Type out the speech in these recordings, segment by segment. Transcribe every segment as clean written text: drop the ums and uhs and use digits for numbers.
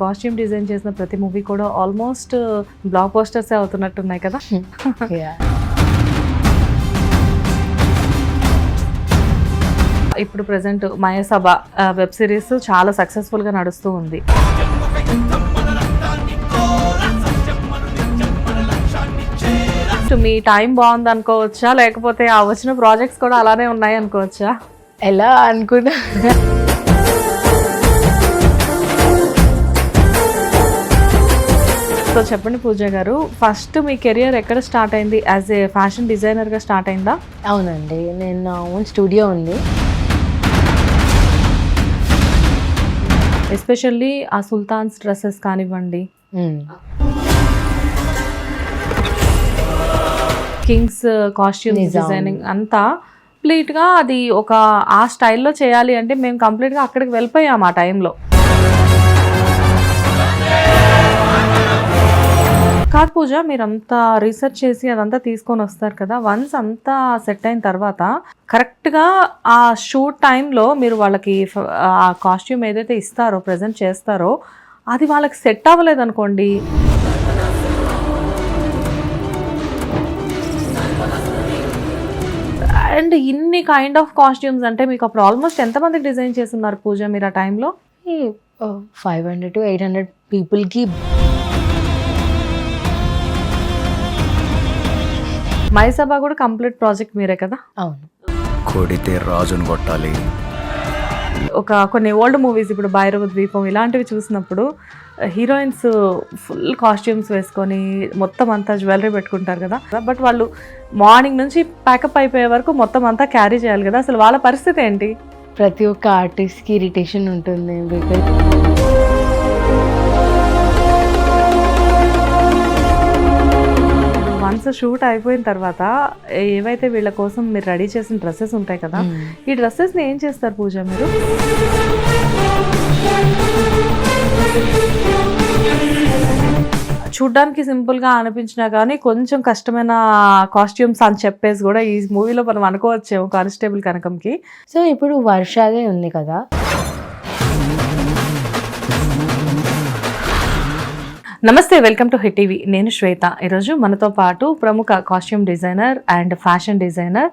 Costume design చేసిన ప్రతి movie కూడా ఆల్మోస్ట్ బ్లాక్ పోస్టర్సే అవుతున్నట్టున్నాయి కదా. ఇప్పుడు ప్రెసెంట్ మయసభ వెబ్ సిరీస్ చాలా సక్సెస్ఫుల్ గా నడుస్తూ ఉంది. మీ టైం బాగుంది అనుకోవచ్చా, లేకపోతే ఆ వచ్చిన ప్రాజెక్ట్స్ కూడా అలానే ఉన్నాయి అనుకోవచ్చా? ఎలా అనుకున్నా సో చెప్పండి పూజ గారు, ఫస్ట్ మీ కెరియర్ ఎక్కడ స్టార్ట్ అయింది? యాజ్ ఏ ఫ్యాషన్ డిజైనర్గా స్టార్ట్ అయిందా? అవునండి, నేను నా ఓన్ స్టూడియో ఉంది. ఎస్పెషల్లీ ఆ సుల్తాన్స్ డ్రెస్సెస్ కానివ్వండి, కింగ్స్ కాస్ట్యూమ్ డిజైనింగ్ అంతా కంప్లీట్గా అది ఒక ఆ స్టైల్లో చేయాలి అంటే మేము కంప్లీట్గా అక్కడికి వెళ్ళిపోయాం ఆ టైంలో. కాదు పూజ, మీరంతా రీసెర్చ్ చేసి అదంతా తీసుకొని వస్తారు కదా, వన్స్ అంతా సెట్ అయిన తర్వాత కరెక్ట్గా ఆ షూట్ టైంలో మీరు వాళ్ళకి ఆ కాస్ట్యూమ్ ఏదైతే ఇస్తారో, ప్రజెంట్ చేస్తారో, అది వాళ్ళకి సెట్ అవ్వలేదు అనుకోండి, అండ్ ఇన్ని కైండ్ ఆఫ్ కాస్ట్యూమ్స్ అంటే మీకు అప్పుడు ఆల్మోస్ట్ ఎంతమందికి డిజైన్ చేస్తున్నారు పూజ మీరు ఆ టైంలో? 500 to 800 పీపుల్కి. మైసభ కూడా కంప్లీట్ ప్రాజెక్ట్ మీరే కదా? అవును. కొడితే రాజును కొట్టాలి. కొన్ని ఓల్డ్ మూవీస్, ఇప్పుడు భైరవ ద్వీపం ఇలాంటివి చూసినప్పుడు హీరోయిన్స్ ఫుల్ కాస్ట్యూమ్స్ వేసుకొని మొత్తం అంతా జ్యువెలరీ పెట్టుకుంటారు కదా, బట్ వాళ్ళు మార్నింగ్ నుంచి ప్యాకప్ అయిపోయే వరకు మొత్తం అంతా క్యారీ చేయాలి కదా, అసలు వాళ్ళ పరిస్థితి ఏంటి? ప్రతి ఒక్క ఆర్టిస్ట్కి ఇరిటేషన్ ఉంటుంది. బికాజ్ వన్స్ షూట్ అయిపోయిన తర్వాత ఏవైతే వీళ్ళ కోసం మీరు రెడీ చేసిన డ్రెస్సెస్ ఉంటాయి కదా, ఈ డ్రెస్సెస్ని ఏం చేస్తారు పూజ మీరు? చూడ్డానికి సింపుల్గా అనిపించినా కానీ కొంచెం కష్టమైన కాస్ట్యూమ్స్ అని చెప్పేసి కూడా ఈ మూవీలో మనం అనుకోవచ్చేమో కానిస్టేబుల్ కనకంకి. సో ఇప్పుడు వర్షాదే ఉంది కదా, నమస్తే, వెల్కమ్ టు హిట్ టీవీ. నేను శ్వేత. ఈరోజు మనతో పాటు ప్రముఖ costume designer and fashion designer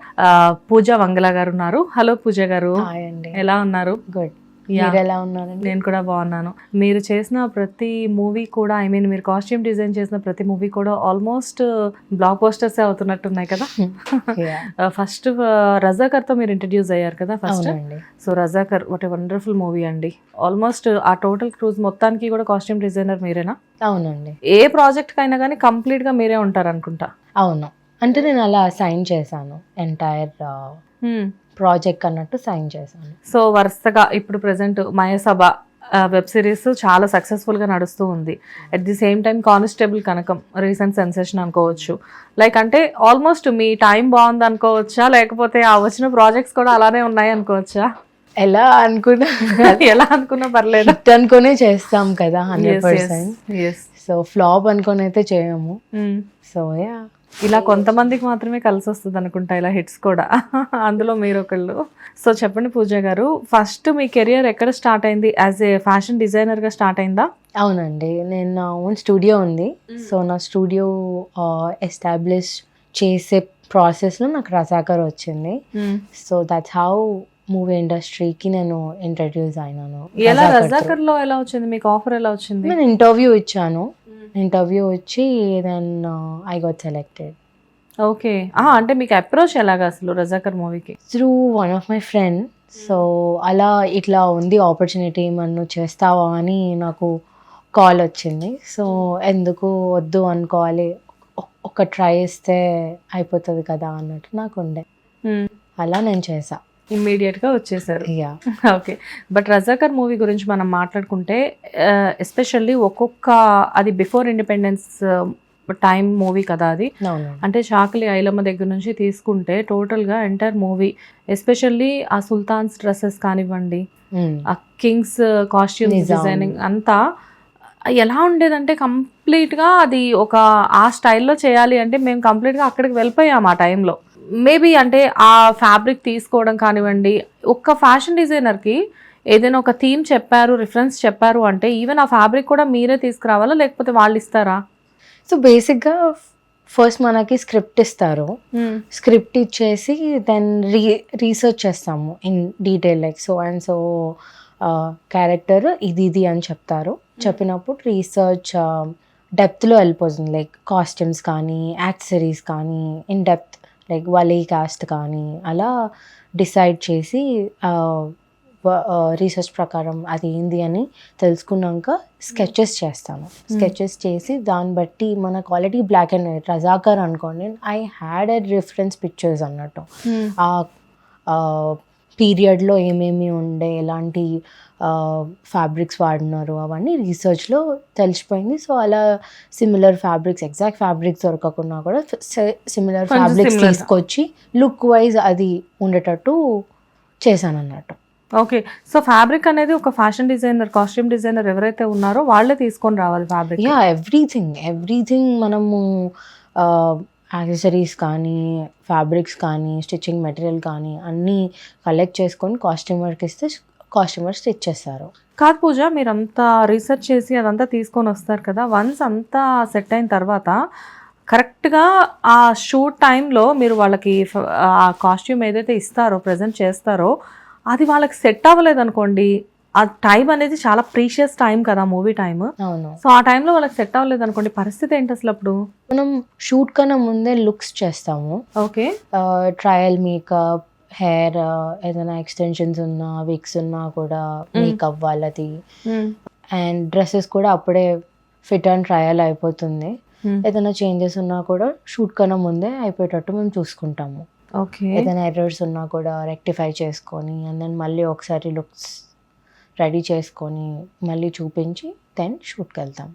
Pooja Vangala గారు ఉన్నారు. హలో పూజ గారు, హాయ్ అండి. ఎలా ఉన్నారు? గుడ్. మీరు ఎలా ఉన్నారండి? నేను కూడా బాగున్నాను. మీరు చేసిన ప్రతి మూవీ కూడా, ఐ మీన్ మీరు కాస్ట్యూమ్ డిజైన్ చేసిన ప్రతి మూవీ కూడా ఆల్మోస్ట్ బ్లాక్ పోస్టర్సే అవుతున్నట్టున్నాయి కదా. ఫస్ట్ రజాకర్తో మీరు ఇంట్రడ్యూస్ అయ్యారు కదా first. So Razakar what a wonderful movie అండి. ఆల్మోస్ట్ ఆ టోటల్ క్రూజ్ మొత్తానికి కూడా కాస్ట్యూమ్ డిజైనర్ మీరేనా? అవునండి. ఏ ప్రాజెక్ట్ కైనా కానీ కంప్లీట్ గా మీరే ఉంటారు అనుకుంటా. అవును, అంటే నేను అలా సైన్ చేశాను, ఎంటైర్ ప్రాజెక్ట్ అన్నట్టు సైన్ చేశాను. సో వరుసగా ఇప్పుడు ప్రెసెంట్ మయసభ వెబ్ సిరీస్ చాలా సక్సెస్ఫుల్ గా నడుస్తూ ఉంది. At the same time constable Kanakam recent sensation అనుకోవచ్చు. లైక్ అంటే ఆల్మోస్ట్ మీ టైం బాగుంది అనుకోవచ్చా, లేకపోతే ఆ వచ్చిన ప్రాజెక్ట్స్ కూడా అలానే ఉన్నాయి అనుకోవచ్చా? ఎలా అనుకున్నా ఎలా అనుకున్నా పర్లేదు, హిట్ అనుకునే చేస్తాం కదా 100%. సో ఫ్లాప్ అనుకుని అయితే చేయము. సో యా, ఇలా కొంతమందికి మాత్రమే కలిసి వస్తుంది అనుకుంటా ఇలా హిట్స్ కూడా, అందులో మీరు ఒకళ్ళు. సో చెప్పండి పూజ గారు, ఫస్ట్ మీ కెరియర్ ఎక్కడ స్టార్ట్ అయింది? యాజ్ ఏ ఫ్యాషన్ డిజైనర్గా స్టార్ట్ అయిందా? అవునండి, నేను నా ఓన్ స్టూడియో ఉంది. సో నా స్టూడియో ఎస్టాబ్లిష్ చేసే ప్రాసెస్లో నాకు రజాకర్ వచ్చింది. సో దట్స్ హౌ మూవీ ఇండస్ట్రీకి నేను ఇంట్రడ్యూస్ అయినాను. ఎలా రజాకర్లో ఎలా వచ్చింది మీకు ఆఫర్? ఎలా వచ్చింది? నేను ఇంటర్వ్యూ ఇచ్చాను. ఇంటర్వ్యూ వచ్చి then I got selected. Okay, అంటే మీకు అప్రోచ్ ఎలాగా అసలు రజాకర్ మూవీకి? Through one of my friend. So అలా ఇట్లా ఉంది ఆపర్చునిటీ, మనం చేస్తావా అని నాకు కాల్ వచ్చింది. సో ఎందుకు వద్దు అనుకోవాలి, ఒక ట్రై చేస్తే అయిపోతుంది కదా అన్నట్టు నాకు ఉండే. అలా నేను చేసా. ఇమ్మీడియట్గా వచ్చేసారు. Yeah. Okay, but Razakar movie గురించి మనం మాట్లాడుకుంటే ఎస్పెషల్లీ అది బిఫోర్ ఇండిపెండెన్స్ టైం మూవీ కదా అది. అంటే చాకలి ఐలమ్మ దగ్గర నుంచి తీసుకుంటే టోటల్గా ఎంటైర్ మూవీ, ఎస్పెషల్లీ ఆ సుల్తాన్స్ డ్రెస్సెస్ కానివ్వండి, ఆ కింగ్స్ కాస్ట్యూమ్ డిజైనింగ్ అంతా ఎలా ఉండేదంటే కంప్లీట్గా అది ఒక ఆ స్టైల్లో చేయాలి అంటే మేము కంప్లీట్గా అక్కడికి వెళ్ళిపోయాం ఆ టైంలో. మేబీ అంటే ఆ ఫ్యాబ్రిక్ తీసుకోవడం కానివ్వండి, ఒక్క ఫ్యాషన్ డిజైనర్కి ఏదైనా ఒక థీమ్ చెప్పారు, రిఫరెన్స్ చెప్పారు అంటే ఈవెన్ ఆ ఫ్యాబ్రిక్ కూడా మీరే తీసుకురావాలా లేకపోతే వాళ్ళు ఇస్తారా? సో బేసిక్గా ఫస్ట్ మనకి స్క్రిప్ట్ ఇస్తారు. స్క్రిప్ట్ ఇచ్చేసి దెన్ రీసెర్చ్ చేస్తాము in detail, like so and so character ఇది అని చెప్తారు. చెప్పినప్పుడు రీసెర్చ్ డెప్త్లో వెళ్ళిపోతుంది, లైక్ కాస్ట్యూమ్స్ కానీ యాక్సెసరీస్ కానీ ఇన్ డెప్త్, లైక్ వాళ్ళ ఈ కాస్ట్ కానీ అలా డిసైడ్ చేసి రీసెర్చ్ ప్రకారం అది ఏంది అని తెలుసుకున్నాక స్కెచెస్ చేస్తాను. స్కెచెస్ చేసి దాన్ని బట్టి మన quality black and white Razakar అనుకోండి, I had a reference pictures అన్నట్టు. ఆ పీరియడ్లో ఏమేమి ఉండే, ఎలాంటి ఫ్యాబ్రిక్స్ వాడినారు అవన్నీ రీసెర్చ్లో తెలిసిపోయింది. సో అలా సిమిలర్ ఫ్యాబ్రిక్స్, ఎగ్జాక్ట్ ఫ్యాబ్రిక్స్ దొరకకుండా కూడా సిమిలర్ ఫ్యాబ్రిక్స్ తీసుకొచ్చి లుక్ వైజ్ అది ఉండేటట్టు చేశాను అన్నట్టు. ఓకే. సో ఫ్యాబ్రిక్ అనేది ఒక ఫ్యాషన్ డిజైనర్, కాస్ట్యూమ్ డిజైనర్ ఎవరైతే ఉన్నారో వాళ్ళే తీసుకొని రావాలి ఫ్యాబ్రిక్. యా, ఎవ్రీథింగ్ మనము యాక్సెసరీస్ కానీ ఫ్యాబ్రిక్స్ కానీ స్టిచ్చింగ్ మెటీరియల్ కానీ అన్నీ కలెక్ట్ చేసుకొని కాస్ట్యూమర్కి ఇస్తే కాస్ట్యూమర్ స్టిచ్ చేస్తారు. కాదు పూజ, మీరు అంతా రీసెర్చ్ చేసి అదంతా తీసుకొని వస్తారు కదా, వన్స్ అంతా సెట్ అయిన తర్వాత కరెక్ట్గా ఆ షూట్ టైంలో మీరు వాళ్ళకి ఆ కాస్ట్యూమ్ ఏదైతే ఇస్తారో, ప్రజెంట్ చేస్తారో, అది వాళ్ళకి సెట్ అవ్వలేదు అనుకోండి, ఆ టైం అనేది చాలా ప్రీషియస్ టైం కదా, మూవీ టైం. అవును. సో ఆ టైంలో వాళ్ళకి సెట్ అవ్వలేదు అనుకోండి, పరిస్థితి ఏంటి అసలు అప్పుడు? మనం షూట్ కన్నా ముందే లుక్స్ చేస్తాము. ఓకే. ట్రయల్ మేకప్, హెయిర్ ఏదైనా ఎక్స్టెన్షన్స్ ఉన్నా, విక్స్ ఉన్నా కూడా మేకప్ వాళ్ళది, అండ్ డ్రెస్సెస్ కూడా అప్పుడే ఫిట్ అండ్ ట్రయల్ అయిపోతుంది. ఏదైనా చేంజెస్ ఉన్నా కూడా షూట్ కన్నా ముందే అయిపోయేటట్టు మేము చూసుకుంటాము. ఓకే. ఏదైనా ఎర్రర్స్ ఉన్నా కూడా రెక్టిఫై చేసుకొని అండ్ దెన్ మళ్ళీ ఒకసారి లుక్స్ రెడీ చేసుకొని మళ్ళీ చూపించి దెన్ షూట్కి వెళ్తాం.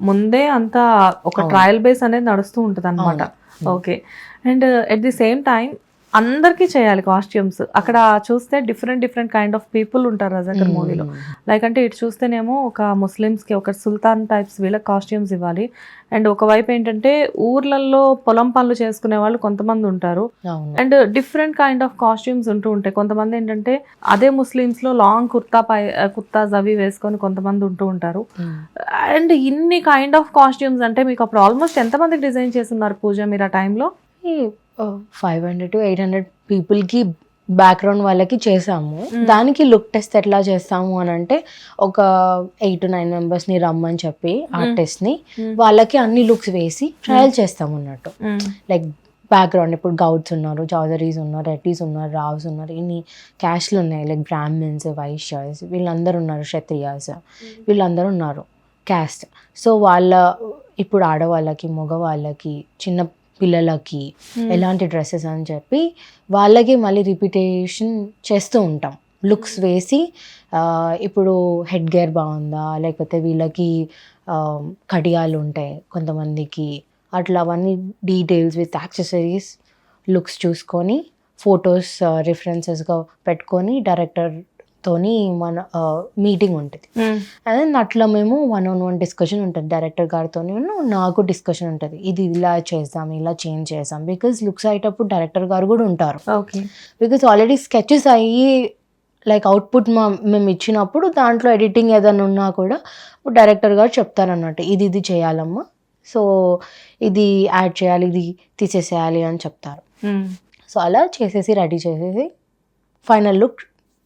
ముందే అంతా ఒక ట్రయల్ బేస్ అనేది నడుస్తూ ఉంటుంది అనమాట. Okay. And at the same time అందరికీ చేయాలి కాస్ట్యూమ్స్. అక్కడ చూస్తే డిఫరెంట్ కైండ్ ఆఫ్ పీపుల్ ఉంటారు రజాకర్ మూవీలో. లైక్ అంటే ఇటు చూస్తేనేమో ఒక ముస్లిమ్స్కి ఒక సుల్తాన్ టైప్స్ వీళ్ళకి కాస్ట్యూమ్స్ ఇవ్వాలి, అండ్ ఒకవైపు ఏంటంటే ఊర్లలో పొలం పనులు చేసుకునే వాళ్ళు కొంతమంది ఉంటారు, and different kind of costumes ఉంటూ ఉంటాయి. కొంతమంది ఏంటంటే అదే ముస్లిమ్స్లో లాంగ్ కుర్తాస్ అవి వేసుకొని కొంతమంది ఉంటూ ఉంటారు. అండ్ ఇన్ని కైండ్ ఆఫ్ కాస్ట్యూమ్స్ అంటే మీకు అప్పుడు ఆల్మోస్ట్ ఎంతమందికి డిజైన్ చేస్తున్నారు పూజ మీరు ఆ టైంలో? 500 to 800 పీపుల్కి బ్యాక్గ్రౌండ్ వాళ్ళకి చేసాము. దానికి లుక్ టెస్ట్ ఎట్లా చేస్తాము అని అంటే ఒక 8 to 9 మెంబర్స్ని రమ్మని చెప్పి ఆర్టిస్ట్ని వాళ్ళకి అన్ని లుక్స్ వేసి ట్రయల్ చేస్తాము అన్నట్టు. లైక్ బ్యాక్గ్రౌండ్ ఇప్పుడు గౌడ్స్ ఉన్నారు, చౌదరీస్ ఉన్నారు, రెడ్డీస్ ఉన్నారు, రావ్స్ ఉన్నారు, ఇన్ని క్యాస్ట్లు ఉన్నాయి, లైక్ బ్రాహ్మిన్స్, వైశ్యాస్, వీళ్ళందరూ ఉన్నారు, క్షత్రియాస్, వీళ్ళందరూ ఉన్నారు క్యాస్ట్. సో వాళ్ళ ఇప్పుడు ఆడవాళ్ళకి, మగవాళ్ళకి, చిన్న పిల్లలకి ఎలాంటి డ్రెస్సెస్ అని చెప్పి వాళ్ళకి మళ్ళీ రిపీటేషన్ చేస్తూ ఉంటాం. లుక్స్ వేసి ఇప్పుడు హెడ్ గేర్ బాగుందా, లేకపోతే వీళ్ళకి కడియాలు ఉంటాయి కొంతమందికి, అట్లా అవన్నీ డీటెయిల్స్ విత్ యాక్సెసరీస్ లుక్స్ చూసుకొని ఫొటోస్ రిఫరెన్సెస్గా పెట్టుకొని డైరెక్టర్తోని మన మీటింగ్ ఉంటుంది. అండ్ అట్లా మేము 1-on-1 డిస్కషన్ ఉంటుంది డైరెక్టర్ గారితో, నాకు డిస్కషన్ ఉంటుంది, ఇది ఇలా చేద్దాం, ఇలా చేంజ్ చేద్దాం. బికాజ్ లుక్స్ అయ్యేటప్పుడు డైరెక్టర్ గారు కూడా ఉంటారు. ఓకే. బికాజ్ ఆల్రెడీ స్కెచెస్ అయ్యి లైక్ అవుట్పుట్ మేము ఇచ్చినప్పుడు దాంట్లో ఎడిటింగ్ ఏదైనా ఉన్నా కూడా డైరెక్టర్ గారు చెప్తారన్నట్టు, ఇది చేయాలమ్మా, సో ఇది యాడ్ చేయాలి, ఇది తీసేసేయాలి అని చెప్తారు. సో అలా చేసేసి రెడీ చేసేసి ఫైనల్ లుక్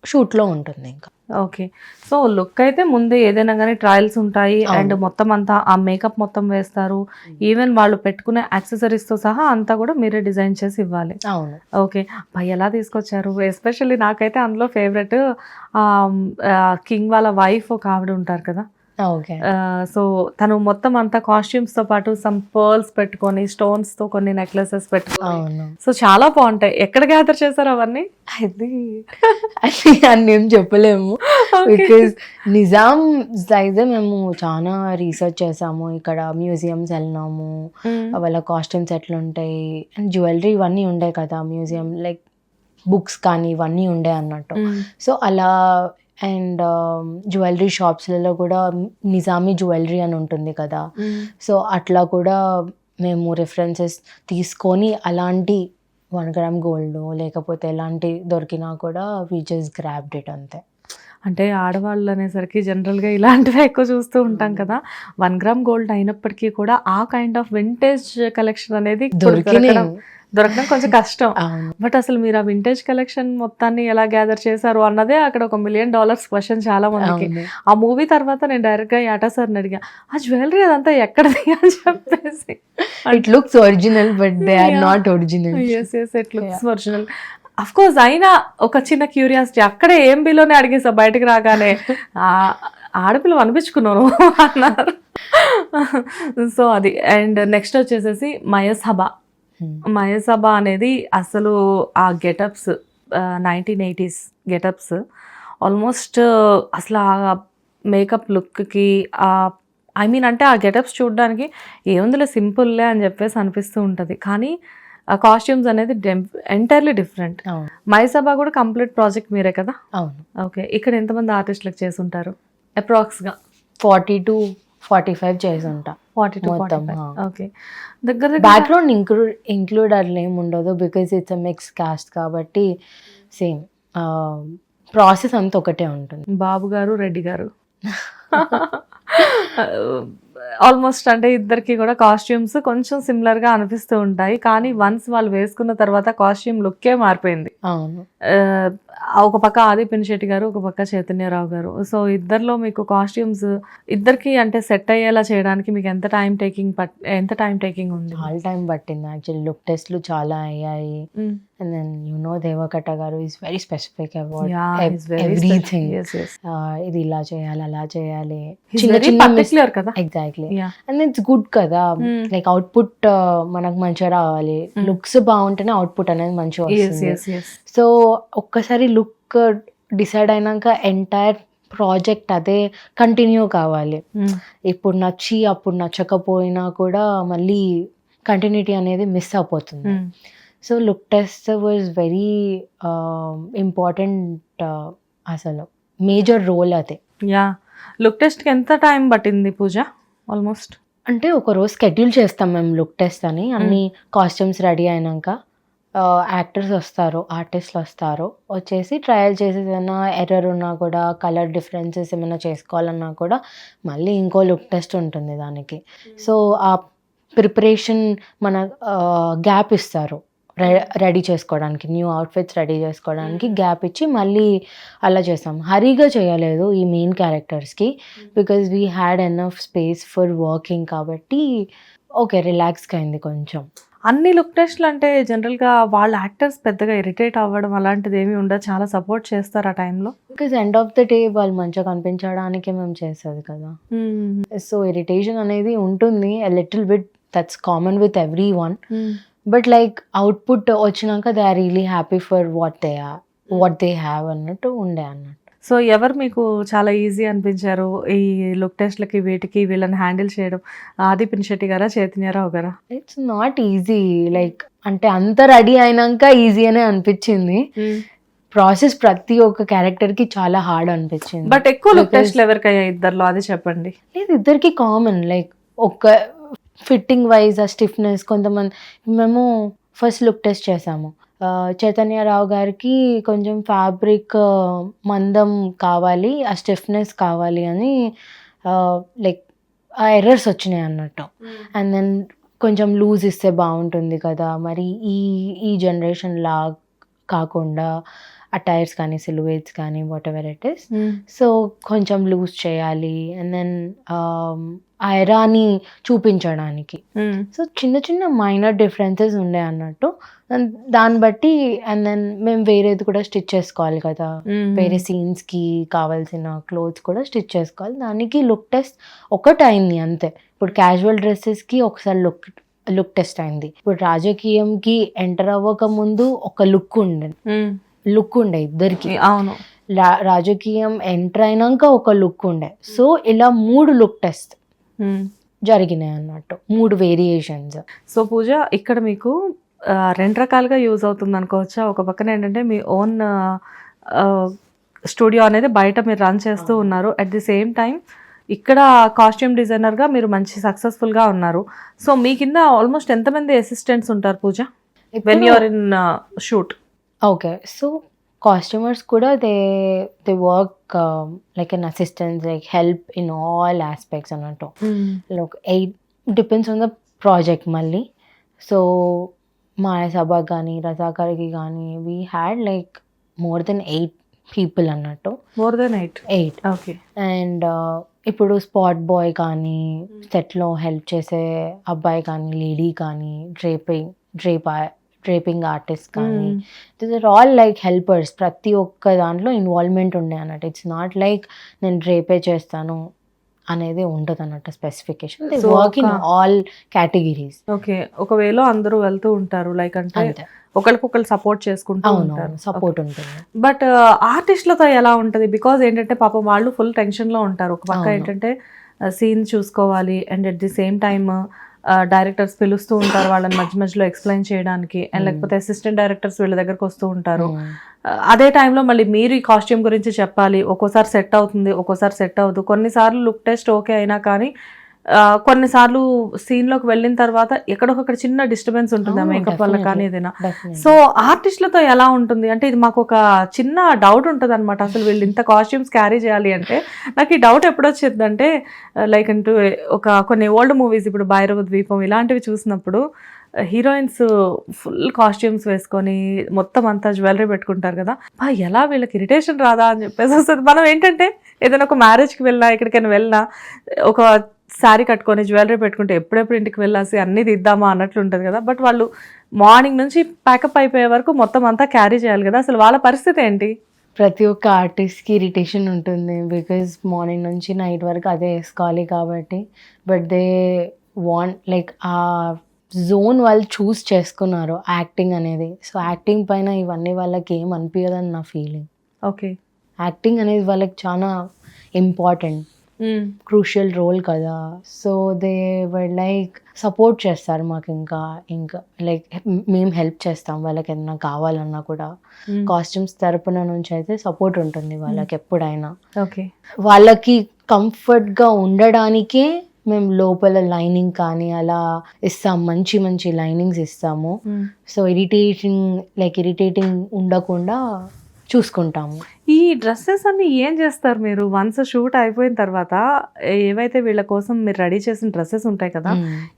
షూట్లో ఉంటుంది ఇంకా. ఓకే. సో లుక్ అయితే ముందే ఏదైనా కానీ ట్రయల్స్ ఉంటాయి, అండ్ మొత్తం అంతా ఆ మేకప్ మొత్తం వేస్తారు, ఈవెన్ వాళ్ళు పెట్టుకునే యాక్సెసరీస్తో సహా అంతా కూడా మీరే డిజైన్ చేసి ఇవ్వాలి. అవును. ఓకే. ఎలా తీసుకొచ్చారు? ఎస్పెషల్లీ నాకైతే అందులో ఫేవరెట్ కింగ్ వాళ్ళ వైఫ్ ఒక ఆవిడ ఉంటారు కదా, ఓకే. సో తను మొత్తం అంతా కాస్ట్యూమ్స్ తో పాటు సమ్ పర్ల్స్ పెట్టుకొని, స్టోన్స్ తో కొన్ని నెక్లెసెస్ పెట్టుకొని, సో చాలా బాగుంటాయి. ఎక్కడ గ్యాదర్ చేశారు అవన్నీ? అది అన్ని ఏం చెప్పలేము, బికాజ్ నిజాం అయితే మేము చాలా రీసెర్చ్ చేసాము. ఇక్కడ మ్యూజియంస్ వెళ్ళినాము, వాళ్ళ కాస్ట్యూమ్స్ ఎట్లుంటాయి, అండ్ జ్యువెలరీ ఇవన్నీ ఉండే కదా మ్యూజియం, లైక్ బుక్స్ కానీ ఇవన్నీ ఉండే అన్నట్టు. సో అలా అండ్ జ్యువెలరీ షాప్స్లలో కూడా నిజామీ జ్యువెలరీ అని ఉంటుంది కదా, సో అట్లా కూడా మేము రిఫరెన్సెస్ తీసుకొని అలాంటి 1 గ్రామ్ గోల్డ్ లేకపోతే ఎలాంటి దొరికినా కూడా వి జస్ట్ గ్రాబ్డ్ ఇట్ అంతే. అంటే ఆడవాళ్ళు అనేసరికి జనరల్గా ఇలాంటివి ఎక్కువ చూస్తూ ఉంటాం కదా. 1 గ్రామ్ గోల్డ్ అయినప్పటికీ కూడా ఆ కైండ్ ఆఫ్ వింటేజ్ కలెక్షన్ అనేది ఇప్పుడు దొరకడం కొంచెం కష్టం. బట్ అసలు మీరు ఆ వింటేజ్ కలెక్షన్ మొత్తాన్ని ఎలా గ్యాదర్ చేశారు అన్నదే అక్కడ $1 మిలియన్ క్వశ్చన్ చాలా మందికి. ఆ మూవీ తర్వాత నేను డైరెక్ట్ గా యాటా సార్ని అడిగా, ఆ జ్యువెలరీ అదంతా ఎక్కడది అని చెప్పేసి. It looks original but they are not original. yes it looks original. Of course అయినా ఒక చిన్న క్యూరియాసిటీ, అక్కడే ఏం బిలోనే అడిగేసా బయటకు రాగానే, ఆడపిల్ల అనిపించుకున్నాను అన్నారు. సో అది. అండ్ నెక్స్ట్ వచ్చేసేసి మయసభ అనేది అసలు ఆ గెటప్స్ 1980s గెటప్స్ ఆల్మోస్ట్ అసలు ఆ మేకప్ లుక్కి ఐ మీన్ అంటే ఆ గెటప్స్ చూడడానికి ఏముందిలే సింపుల్లే అని చెప్పేసి అనిపిస్తూ ఉంటుంది. కానీ ఆ కాస్ట్యూమ్స్ అనేది ఎంటైర్లీ డిఫరెంట్. మయసభ కూడా కంప్లీట్ ప్రాజెక్ట్ మీరే కదా? అవును. ఓకే. ఇక్కడ ఎంతమంది ఆర్టిస్టులకు చేసి ఉంటారు? అప్రాక్స్గా 40 to 45 చేసి ఉంటా. 40 to 45. ఓకే. దగ్గర బ్యాక్గ్రౌండ్ ఇంక్లూడ్ అట్లా ఏమి ఉండదు because it's a mix cost కాబట్టి సేమ్ ప్రాసెస్ అంతా ఒకటే ఉంటుంది. బాబు గారు, రెడ్డి గారు ఆల్మోస్ట్ అంటే ఇద్దరికి కూడా కాస్ట్యూమ్స్ కొంచెం సిమిలర్ గా అనిపిస్తూ ఉంటాయి. కానీ వన్స్ వాళ్ళు వేసుకున్న తర్వాత కాస్ట్యూమ్ లుక్కే మారిపోయింది. అవును. ఒక పక్క ఆది పినిశెట్టి గారు, ఒక పక్క చైతన్యరావు గారు. సో ఇద్దరిలో మీకు కాస్ట్యూమ్స్ ఇద్దరికి అంటే సెట్ అయ్యేలా చేయడానికి మీకు ఎంత టైం టేకింగ్ ఉంది? ఆల్ టైం పట్టింది యాక్చువల్లీ. లుక్ టెస్ట్లు చాలా అయ్యాయి. అండ్ దెన్ దేవకట్ట గారు is very specific about everything. ఇది ఇలా చేయాలి, అలా చేయాలి, చిన్న చిన్న కదా. ఎగ్జాక్ట్లీ. అండ్ ఇట్స్ గుడ్ కదా, లైక్ అవుట్పుట్ మనకు మంచిగా రావాలి. లుక్స్ బాగుంటేనే అవుట్పుట్ అనేది మంచిగా వస్తుంది. సో ఒక్కసారి లుక్ డిసైడ్ అయినాక ఎంటైర్ ప్రాజెక్ట్ అదే కంటిన్యూ కావాలి. ఇప్పుడు నచ్చి అప్పుడు నచ్చకపోయినా కూడా మళ్ళీ కంటిన్యూటీ అనేది మిస్ అయిపోతుంది. So look test was very important. అసలు మేజర్ రోల్ అదే. లుక్ టెస్ట్కి ఎంత టైం పట్టింది పూజ? ఆల్మోస్ట్ అంటే ఒక రోజు షెడ్యూల్ చేస్తాం మేము లుక్ టెస్ట్ అని. అన్ని కాస్ట్యూమ్స్ రెడీ అయినాక యాక్టర్స్ వస్తారు, ఆర్టిస్టులు వస్తారు, వచ్చేసి ట్రయల్ చేసి ఏదైనా ఎర్రర్ ఉన్నా కూడా, కలర్ డిఫరెన్సెస్ ఏమైనా చేసుకోవాలన్నా కూడా మళ్ళీ ఇంకో లుక్ టెస్ట్ ఉంటుంది దానికి. సో ఆ ప్రిపరేషన్ మన గ్యాప్ ఇస్తారు రెడీ చేసుకోవడానికి, న్యూ అవుట్ఫిట్స్ రెడీ చేసుకోవడానికి గ్యాప్ ఇచ్చి మళ్ళీ అలా చేస్తాం. హరీగా చేయలేదు ఈ మెయిన్ క్యారెక్టర్స్కి because we had enough space for working. కాబట్టి ఓకే, రిలాక్స్గా అయింది కొంచెం. అన్ని లుక్ టెస్ట్లు అంటే జనరల్గా వాళ్ళ యాక్టర్స్ పెద్దగా ఇరిటేట్ అవ్వడం అలాంటిది ఏమి ఉండదు, చాలా సపోర్ట్ చేస్తారు ఆ టైంలో. Because end of the day వాళ్ళు మంచిగా కనిపించడానికి మేము చేసేది కదా. సో ఇరిటేషన్ అనేది ఉంటుంది little bit, that's common with every one. But like output వచ్చినాక they are really happy for what they have అన్నట్టు ఉండే అన్నట్టు. సో ఎవరు మీకు చాలా ఈజీ అనిపించారు ఈ లుక్ టెస్ట్లకి వీటికి వీళ్ళని హ్యాండిల్ చేయడం? ఆది పినిశెట్టి గారా, చైతన్యరావు గారా? It's not easy. లైక్ అంటే అంత రెడీ అయినాక ఈజీ అనే అనిపించింది. ప్రాసెస్ ప్రతి ఒక్క క్యారెక్టర్ కి చాలా హార్డ్ అనిపించింది. బట్ ఎక్కువ లుక్ టెస్ట్లు ఎవరికయ్యా ఇద్దరిలో? అది చెప్పండి. లేదు, ఇద్దరికి కామన్. లైక్ ఒక ఫిట్టింగ్ వైజ్ ఆ స్టిఫ్నెస్, కొంతమంది మేము ఫస్ట్ లుక్ టెస్ట్ చేసాము. చైతన్యరావు గారికి కొంచెం ఫ్యాబ్రిక్ మందం కావాలి, ఆ స్టిఫ్నెస్ కావాలి అని లైక్ ఆ ఎర్రర్స్ వచ్చినాయి అన్నట్టు. అండ్ దెన్ కొంచెం లూజ్ ఇస్తే బాగుంటుంది కదా, మరి ఈ జనరేషన్ లా కాకుండా అటైర్స్ కానీ సిలువేట్స్ కానీ what ever it is, so కొంచెం లూజ్ చేయాలి. అండ్ దెన్ ఆ ఎరాని చూపించడానికి. సో చిన్న చిన్న మైనర్ డిఫరెన్సెస్ ఉండే అన్నట్టు. దాన్ని బట్టి అండ్ దెన్ మేము వేరేది కూడా స్టిచ్ చేసుకోవాలి కదా, వేరే సీన్స్కి కావాల్సిన క్లోత్స్ కూడా స్టిచ్ చేసుకోవాలి. దానికి లుక్ టెస్ట్ ఒకటి అయింది అంతే. ఇప్పుడు క్యాజువల్ డ్రెస్సెస్కి ఒకసారి లుక్ టెస్ట్ అయింది. ఇప్పుడు రాజకీయంకి ఎంటర్ అవ్వక ముందు ఒక లుక్ ఉండే ఇద్దరికి. అవును, రాజకీయం ఎంటర్ అయినాక ఒక లుక్ ఉండే. సో ఇలా 3 లుక్ టెస్ట్ జరిగినాయి అన్నట్టు, 3 వేరియేషన్స్. సో పూజ ఇక్కడ మీకు 2 రకాలుగా యూజ్ అవుతుంది అనుకోవచ్చా? ఒక పక్కన ఏంటంటే మీ ఓన్ స్టూడియో అనేది బయట మీరు రన్ చేస్తూ ఉన్నారు, అట్ ది సేమ్ టైం ఇక్కడ కాస్ట్యూమ్ డిజైనర్గా మీరు మంచి సక్సెస్ఫుల్గా ఉన్నారు. సో మీ కింద ఆల్మోస్ట్ ఎంతమంది అసిస్టెంట్స్ ఉంటారు Pooja when you are in shoot? Okay, so costumers కూడా they work like an assistant, like help in all aspects అన్నట్టు. Like 8 depends on the project మళ్ళీ. సో మాయాసభ కానీ రజాకర్కి కానీ we had like more than 8 people అన్నట్టు. More than 8. Okay. And ఇప్పుడు spot boy కానీ, సెట్లో హెల్ప్ చేసే అబ్బాయి కానీ, లేడీ కానీ, డ్రేపింగ్ ఆర్టిస్ట్ కానీ, this are all like helpers. ప్రతి ఒక్క దాంట్లో ఇన్వాల్వ్మెంట్ ఉండే అన్నట్టు. ఇట్స్ నాట్ లైక్ నేను డ్రేపే చేస్తాను అనేది ఉండదు అన్నట్టు specification. They work in all categories. Okay. ఒకవేళ అందరూ వెళ్తూ ఉంటారు లైక్ అంటే ఒకరికొకరు సపోర్ట్ చేసుకుంటూ ఉంటారు. సపోర్ట్ ఉంటుంది. బట్ ఆర్టిస్టులతో ఎలా ఉంటుంది? బికాజ్ ఏంటంటే పాపం వాళ్ళు ఫుల్ టెన్షన్లో ఉంటారు. ఒక పక్క ఏంటంటే సీన్ చూసుకోవాలి and at the same time directors పిలుస్తూ ఉంటారు వాళ్ళని మధ్య మధ్యలో ఎక్స్ప్లెయిన్ చేయడానికి, అండ్ లేకపోతే అసిస్టెంట్ డైరెక్టర్స్ వీళ్ళ దగ్గరకు వస్తూ ఉంటారు. అదే టైంలో మళ్ళీ మీరు ఈ కాస్ట్యూమ్ గురించి చెప్పాలి. ఒక్కోసారి సెట్ అవుతుంది, ఒక్కోసారి సెట్ అవ్వదు. కొన్నిసార్లు లుక్ టెస్ట్ ఓకే అయినా కానీ కొన్నిసార్లు సీన్లోకి వెళ్ళిన తర్వాత ఎక్కడొకక్కడ చిన్న డిస్టర్బెన్స్ ఉంటుంది మేకప్ వల్ల కానీ ఏదైనా. సో ఆర్టిస్టులతో ఎలా ఉంటుంది అంటే ఇది మాకు ఒక చిన్న డౌట్ ఉంటుంది అనమాట. అసలు వీళ్ళు ఇంత కాస్ట్యూమ్స్ క్యారీ చేయాలి అంటే నాకు ఈ డౌట్ ఎప్పుడు వచ్చిందంటే లైక్ అంటూ కొన్ని ఓల్డ్ మూవీస్ ఇప్పుడు భైరవ ద్వీపం ఇలాంటివి చూసినప్పుడు హీరోయిన్స్ ఫుల్ కాస్ట్యూమ్స్ వేసుకొని మొత్తం అంతా జ్యువెలరీ పెట్టుకుంటారు కదా, ఎలా వీళ్ళకి ఇరిటేషన్ రాదా అని చెప్పేసి వస్తుంది. మనం ఏంటంటే ఏదైనా ఒక మ్యారేజ్కి వెళ్ళినా ఎక్కడికైనా వెళ్ళినా ఒక శారీ కట్టుకొని జ్యువెలరీ పెట్టుకుంటే ఎప్పుడెప్పుడు ఇంటికి వెళ్ళాసి అన్నీ తీద్దామా అన్నట్లు ఉంటుంది కదా. బట్ వాళ్ళు మార్నింగ్ నుంచి ప్యాకప్ అయిపోయే వరకు మొత్తం అంతా క్యారీ చేయాలి కదా, అసలు వాళ్ళ పరిస్థితి ఏంటి? ప్రతి ఒక్క ఆర్టిస్ట్కి ఇరిటేషన్ ఉంటుంది బికాజ్ మార్నింగ్ నుంచి నైట్ వరకు అదే వేసుకోవాలి కాబట్టి. బట్ దే వాంట్ లైక్ ఆ జోన్ వాళ్ళు చూస్ చేసుకున్నారు యాక్టింగ్ అనేది. సో యాక్టింగ్ పైన ఇవన్నీ వాళ్ళకి ఏం అనిపించదని నా ఫీలింగ్. ఓకే. యాక్టింగ్ అనేది వాళ్ళకి చాలా ఇంపార్టెంట్, క్రూషియల్ రోల్ కదా. So they were like support చేస్తారు మాకు. ఇంకా లైక్ మేము హెల్ప్ చేస్తాం వాళ్ళకి ఏదైనా కావాలన్నా కూడా. కాస్ట్యూమ్స్ తరపున నుంచి అయితే సపోర్ట్ ఉంటుంది వాళ్ళకి ఎప్పుడైనా. ఓకే. వాళ్ళకి కంఫర్ట్గా ఉండడానికే మేము లోపల లైనింగ్ కానీ అలా ఇస్తాం, మంచి మంచి లైనింగ్స్ ఇస్తాము. సో ఇరిటేటింగ్ ఉండకుండా చూసుకుంటాము. ఈ డ్రెస్సెస్ అన్ని ఏం చేస్తారు మీరు? వన్స్ షూట్ అయిపోయిన తర్వాత ఏవైతే వీళ్ళ కోసం మీరు రెడీ చేసిన డ్రెస్సెస్ ఉంటాయి కదా,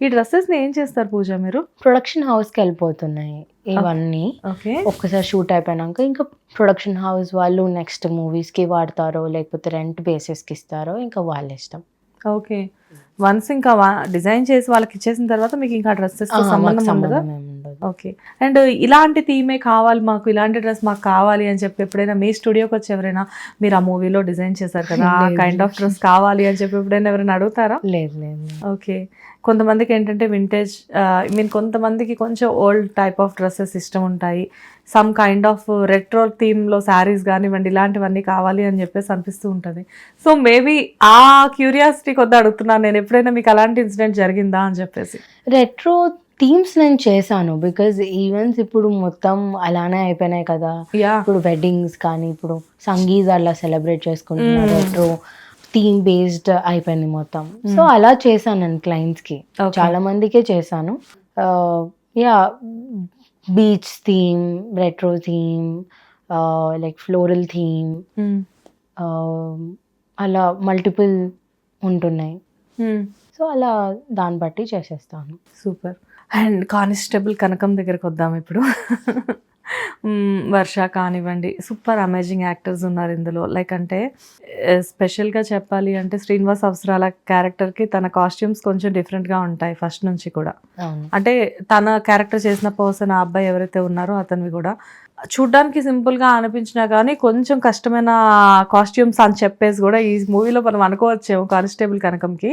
ఈ డ్రెస్సెస్ ని ఏం చేస్తారు పూజ మీరు? ప్రొడక్షన్ హౌస్కి వెళ్ళిపోతున్నాయి ఇవన్నీ. ఒక్కసారి షూట్ అయిపోయినాక ఇంకా ప్రొడక్షన్ హౌస్ వాళ్ళు నెక్స్ట్ మూవీస్కి వాడతారో లేకపోతే రెంట్ బేసిస్కి ఇస్తారో ఇంకా వాళ్ళ ఇష్టం. ఓకే. వన్స్ ఇంకా డిజైన్ చేసి వాళ్ళకి ఇచ్చేసిన తర్వాత మీకు ఇంకా డ్రెస్సెస్ సంబంధం ఉండదా? ఓకే. అండ్ ఇలాంటి థీమే కావాలి మాకు, ఇలాంటి డ్రెస్ మాకు కావాలి అని చెప్పి ఎప్పుడైనా మీ స్టూడియోకి వచ్చి ఎవరైనా మీరు ఆ మూవీలో డిజైన్ చేశారు కదా ఆ కైండ్ ఆఫ్ డ్రెస్ కావాలి అని చెప్పి ఎప్పుడైనా ఎవరైనా అడుగుతారా? లేదు. ఓకే. కొంతమందికి ఏంటంటే వింటేజ్ కొంతమందికి కొంచెం ఓల్డ్ టైప్ ఆఫ్ డ్రెస్సెస్ ఇష్టం ఉంటాయి. సమ్ కైండ్ ఆఫ్ రెట్రో థీమ్లో శారీస్ కానివ్వండి ఇలాంటివన్నీ కావాలి అని చెప్పేసి అనిపిస్తూ ఉంటుంది. సో మేబీ ఆ క్యూరియాసిటీ కొద్ది అడుగుతున్నాను నేను, ఎప్పుడైనా మీకు అలాంటి ఇన్సిడెంట్ జరిగిందా అని చెప్పేసి. రెట్రో థీమ్స్ నేను చేశాను బికాజ్ ఈవెంట్స్ ఇప్పుడు మొత్తం అలానే అయిపోయినాయి కదా. ఇప్పుడు వెడ్డింగ్స్ కానీ ఇప్పుడు సంగీత్ అలా సెలబ్రేట్ చేసుకుంటున్నారు, రెట్రో థీమ్ బేస్డ్ అయిపోయింది మొత్తం. సో అలా చేశాను నేను క్లయింట్స్కి, చాలా మందికే చేశాను. Beach theme, retro theme, like floral theme, అలా మల్టిపుల్ ఉంటున్నాయి. సో అలా దాన్ని బట్టి చేసేస్తాను. సూపర్. అండ్ కానిస్టేబుల్ కనకం దగ్గరకు వద్దాం ఇప్పుడు. వర్ష కానివ్వండి, సూపర్ అమేజింగ్ యాక్టర్స్ ఉన్నారు ఇందులో. లైక్ అంటే స్పెషల్గా చెప్పాలి అంటే శ్రీనివాస్ అవసరాల క్యారెక్టర్కి తన కాస్ట్యూమ్స్ కొంచెం డిఫరెంట్గా ఉంటాయి ఫస్ట్ నుంచి కూడా. అంటే తన క్యారెక్టర్ చేసిన పర్సన్ ఆ అబ్బాయి ఎవరైతే ఉన్నారో అతనివి కూడా చూడ్డానికి సింపుల్గా అనిపించినా కానీ కొంచెం కష్టమైన కాస్ట్యూమ్స్ అని చెప్పేసి కూడా ఈ మూవీలో మనం అనుకోవచ్చేమో కానిస్టేబుల్ కనకంకి.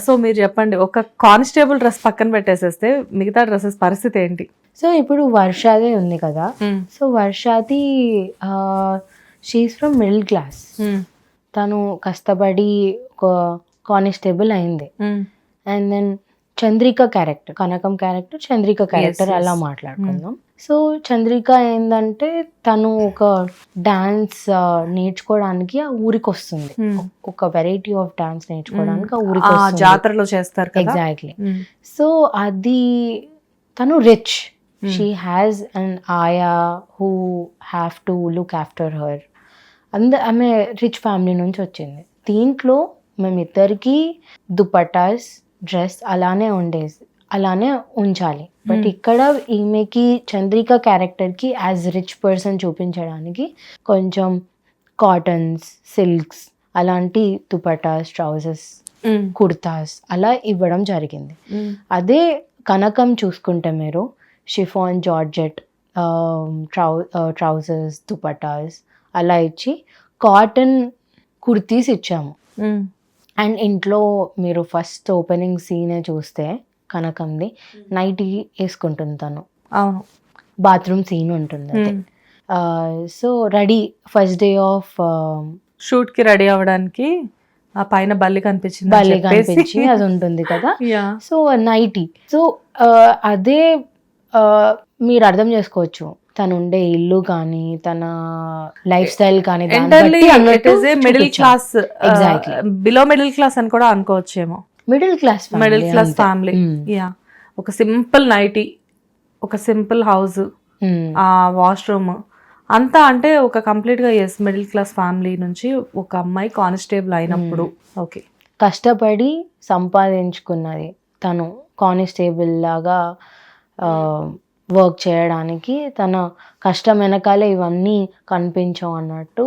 సో మీరు చెప్పండి, ఒక కానిస్టేబుల్ డ్రెస్ పక్కన పెట్టేసేస్తే మిగతా డ్రెస్సెస్ పరిస్థితి ఏంటి? సో ఇప్పుడు వర్షాది ఉంది కదా, సో వర్షాది షీఈస్ ఫ్రమ్ మిడిల్ క్లాస్. తను కష్టపడి ఒక కానిస్టేబుల్ అయింది. And then Chandrika character, Kanakam character, Chandrika character అలా మాట్లాడుకుందాం. సో చంద్రిక ఏంటంటే తను ఒక డాన్స్ నేర్చుకోవడానికి ఆ ఊరికి వస్తుంది, ఒక వెరైటీ ఆఫ్ డాన్స్ నేర్చుకోవడానికి ఆ ఊరికి వస్తుంది. జాతరలో చేస్తారు. ఎగ్జాక్ట్లీ. సో అది తను రిచ్, షీ హ్యాస్ అన్ ఆయా who have to look after her. ఆమె రిచ్ ఫ్యామిలీ నుంచి వచ్చింది. దీంట్లో మేమిద్దరికి దుపట్టాస్ డ్రెస్ అలానే ఉండేది, అలానే ఉంచాలి. బట్ ఇక్కడ ఈమెకి చంద్రిక క్యారెక్టర్కి యాజ్ రిచ్ పర్సన్ చూపించడానికి కొంచెం కాటన్స్, సిల్క్స్ అలాంటి దుపట్టాస్, ట్రౌజర్స్, కుర్తాస్ అలా ఇవ్వడం జరిగింది. అదే కనకం చూసుకుంటే మీరు షిఫాన్, జార్జెట్ ట్రౌజర్స్, దుపట్టాస్ అలా ఇచ్చి కాటన్ కుర్తీస్ ఇచ్చాము. అండ్ ఇంట్లో మీరు ఫస్ట్ ఓపెనింగ్ సీనే చూస్తే కనకంది నైటీ వేసుకుంటుంది తను. అవును, బాత్రూమ్ సీన్ ఉంటుంది అది. So ready first day of shoot కి రెడీ అవ్వడానికి ఆ పైన బల్లి కనిపించింది, బల్లి కనిపించి అది ఉంటుంది కదా. So nightie. సో అదే మీరు అర్థం చేసుకోవచ్చు తను ఉండే ఇల్లు కానీ తన లైఫ్ స్టైల్ కానీ middle class, below middle class అని కూడా అనుకోవచ్చేమో. Middle class family. యా, ఒక సింపుల్ నైటీ, ఒక సింపుల్ హౌస్, ఆ వాష్రూమ్ అంతా అంటే ఒక కంప్లీట్ గా ఎస్ మిడిల్ క్లాస్ ఫ్యామిలీ నుంచి ఒక అమ్మాయి కానిస్టేబుల్ అయినప్పుడు ఓకే కష్టపడి సంపాదించుకున్నది తను కానిస్టేబుల్ లాగా వర్క్ చేయడానికి. తన కష్టం వెనకాలే ఇవన్నీ కనిపించవు అన్నట్టు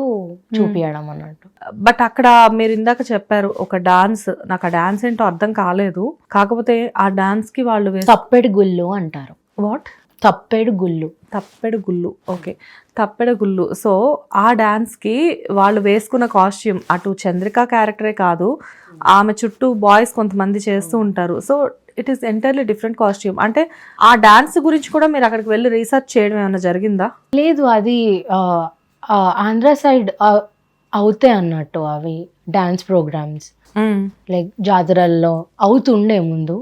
చూపించడం అన్నట్టు. బట్ అక్కడ మీరు ఇందాక చెప్పారు ఒక డాన్స్, నాకు ఆ డాన్స్ ఏంటో అర్థం కాలేదు. కాకపోతే ఆ డాన్స్ కి వాళ్ళు తప్పెడు గుళ్ళు అంటారు. వాట్? తప్పెడు గుళ్ళు. తప్పెడు గుళ్ళు, ఓకే, తప్పెడు గుళ్ళు. సో ఆ డాన్స్ కి వాళ్ళు వేసుకున్న కాస్ట్యూమ్ అటు చంద్రిక క్యారెక్టరే కాదు, ఆమె చుట్టూ బాయ్స్ కొంతమంది చేస్తూ ఉంటారు. So it is entirely different costume. అంటే ఆ డాన్స్ గురించి కూడా మీరు అక్కడికి వెళ్ళి రీసెర్చ్ చేయడం ఏమైనా జరిగిందా? లేదు, అది ఆంధ్ర సైడ్ అవుతాయి అన్నట్టు అవి డాన్స్ ప్రోగ్రామ్స్, లైక్ జాతరల్లో అవుతుండే ముందు.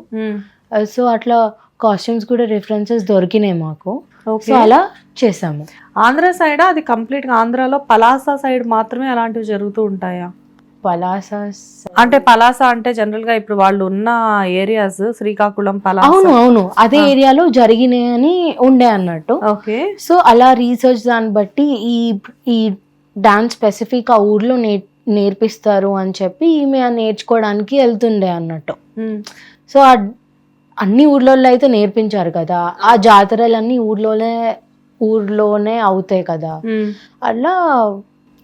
సో అట్లా కాస్ట్యూమ్స్ కూడా రిఫరెన్సెస్ దొరికినాయి మాకు. సో అలా చేసాము. ఆంధ్ర సైడ్ అది కంప్లీట్ గా ఆంధ్రాలో పలాస సైడ్ మాత్రమే అలాంటివి జరుగుతూ ఉంటాయా? పలాస అంటే పలాస అంటే జనరల్ గా ఇప్పుడు వాళ్ళు ఉన్న ఏరియాస్ శ్రీకాకుళం, పలాస. అవును అదే ఏరియాలో జరిగినాయని ఉండే అన్నట్టు. ఓకే. సో అలా రీసెర్చ్ దాన్ని బట్టి ఈ డాన్స్ స్పెసిఫిక్ ఆ ఊర్లో నేర్పిస్తారు అని చెప్పి ఈమె నేర్చుకోవడానికి వెళ్తుండే అన్నట్టు. సో అన్ని ఊర్లలో అయితే నేర్పించారు కదా, ఆ జాతరలన్నీ ఊర్లోనే అవుతాయి కదా. అలా